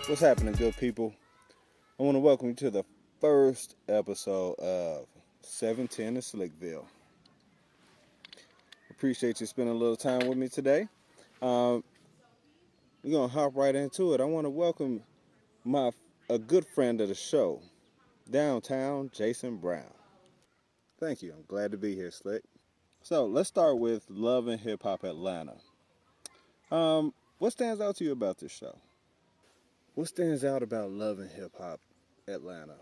What's happening, good people? I want to welcome you to the first episode of 710 in Slickville. Appreciate you spending a little time with me today. We're going to hop right into it. I want to welcome a good friend of the show, Downtown Jason Brown. Thank you. I'm glad to be here, Slick. So let's start with Love and Hip Hop Atlanta. What stands out to you about this show? What stands out about Love and Hip Hop Atlanta?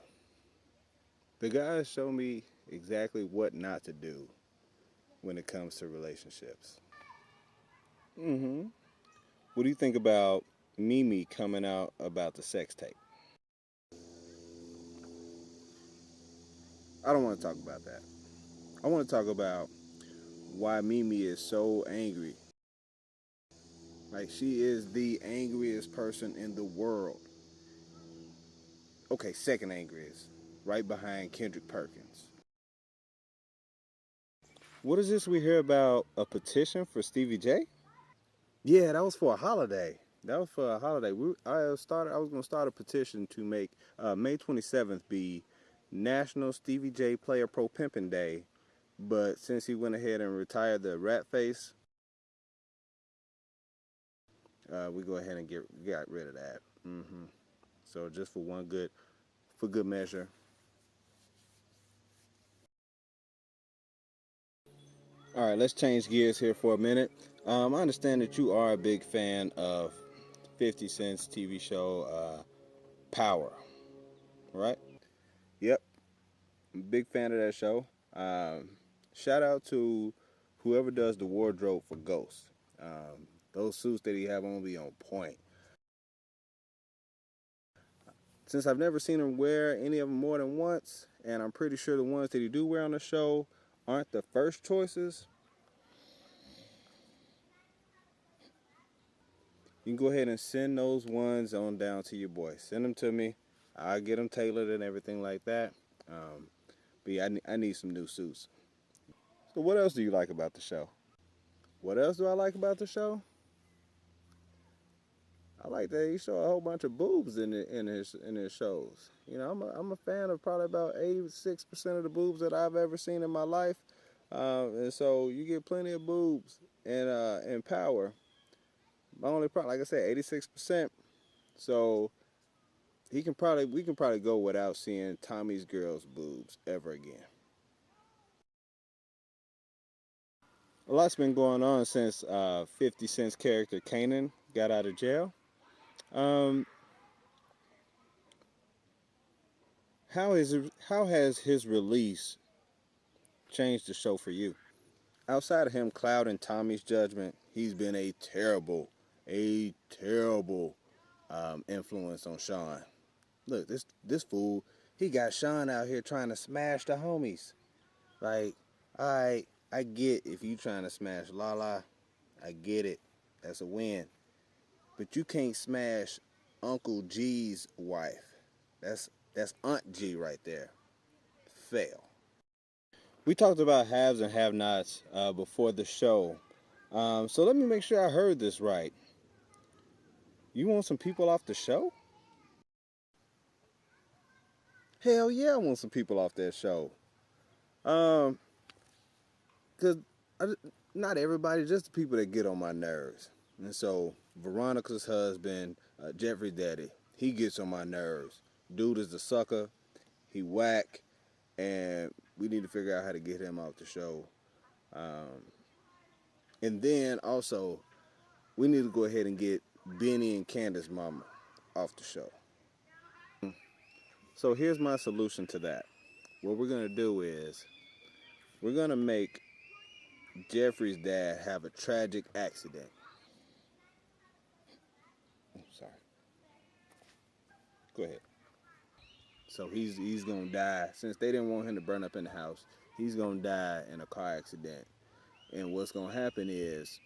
The guys show me exactly what not to do when it comes to relationships. What do you think about Mimi coming out about the sex tape? I don't want to talk about that. I want to talk about why Mimi is so angry. Like, she is the angriest person in the world. Okay, second angriest, right behind Kendrick Perkins. What is this we hear about a petition for Stevie J? Yeah, that was for a holiday. I was going to start a petition to make May 27th be National Stevie J Player Pro Pimpin' Day. But since he went ahead and retired the rat face, we go ahead and got rid of that. So just for good measure. All right, let's change gears here for a minute. I understand that you are a big fan of 50 Cent's TV show Power, right? Yep, big fan of that show. Shout out to whoever does the wardrobe for Ghost. Those suits that he have on be on point. Since I've never seen him wear any of them more than once, and I'm pretty sure the ones that he do wear on the show aren't the first choices, you can go ahead and send those ones on down to your boy. Send them to me. I'll get them tailored and everything like that. But yeah, I need some new suits. So what else do you like about the show? What else do I like about the show? I like that he show a whole bunch of boobs in his shows. You know, I'm a fan of probably about 86% of the boobs that I've ever seen in my life, and so you get plenty of boobs in Power. My only problem, like I said, 86%. So we can probably go without seeing Tommy's girl's boobs ever again. A lot's been going on since 50 Cent's character Kanan got out of jail. How has his release changed the show for you? Outside of him clouding Tommy's judgment, he's been a terrible influence on Sean. Look, this fool, he got Sean out here trying to smash the homies. Like, I get if you trying to smash Lala, I get it. That's a win. But you can't smash Uncle G's wife. That's Aunt G right there. Fail. We talked about haves and have-nots before the show. So let me make sure I heard this right. You want some people off the show? Hell yeah, I want some people off that show. Because not everybody, just the people that get on my nerves. And so Veronica's husband, Jeffrey's daddy, he gets on my nerves. Dude is the sucker. He whack. And we need to figure out how to get him off the show. And then also, we need to go ahead and get Benny and Candace's mama off the show. So here's my solution to that. What we're going to do is we're going to make Jeffrey's dad have a tragic accident. Sorry. Go ahead. So he's going to die. Since they didn't want him to burn up in the house, he's going to die in a car accident. And what's going to happen is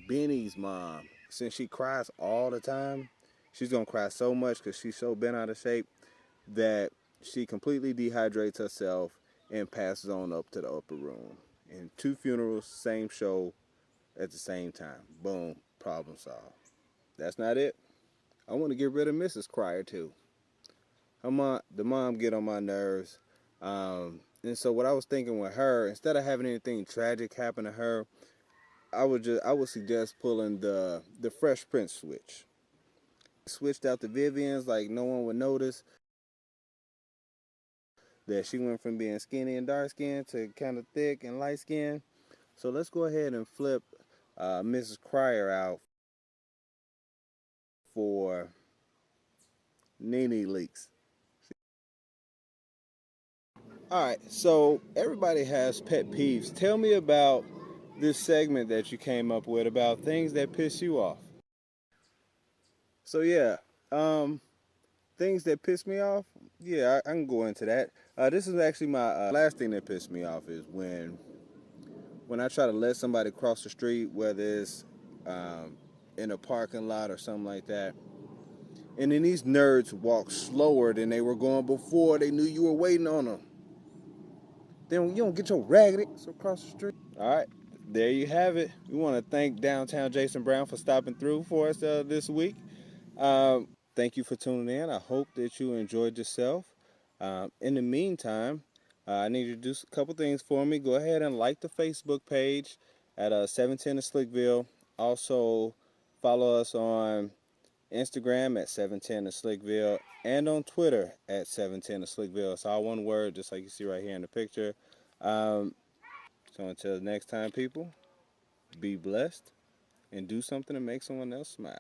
Benny's mom, since she cries all the time, she's going to cry so much because she's so bent out of shape that she completely dehydrates herself and passes on up to the upper room. And 2 funerals, same show at the same time. Boom, problem solved. That's not it. I want to get rid of Mrs. Crier too. The mom get on my nerves. And so what I was thinking with her, instead of having anything tragic happen to her, I would suggest pulling the Fresh Prince switch. Switched out the Vivian's like no one would notice that she went from being skinny and dark skinned to kind of thick and light skinned. So let's go ahead and flip Mrs. Crier out for Nene Leaks. All right, so everybody has pet peeves. Tell me about this segment that you came up with about things that piss you off. So yeah, things that piss me off. Yeah, I can go into that. This is actually my last thing that pissed me off is when I try to let somebody cross the street, whether it's in a parking lot or something like that, and then these nerds walk slower than they were going before they knew you were waiting on them. Then you don't get your raggedy across the street. All right, there you have it. We want to thank Downtown Jason Brown for stopping through for us this week. Thank you for tuning in. I hope that you enjoyed yourself. In the meantime, I need you to do a couple things for me. Go ahead and like the Facebook page at 710 of Slickville. Also, follow us on Instagram at 710 of Slickville and on Twitter at 710 of Slickville. It's all one word, just like you see right here in the picture. So until next time, people, be blessed and do something to make someone else smile.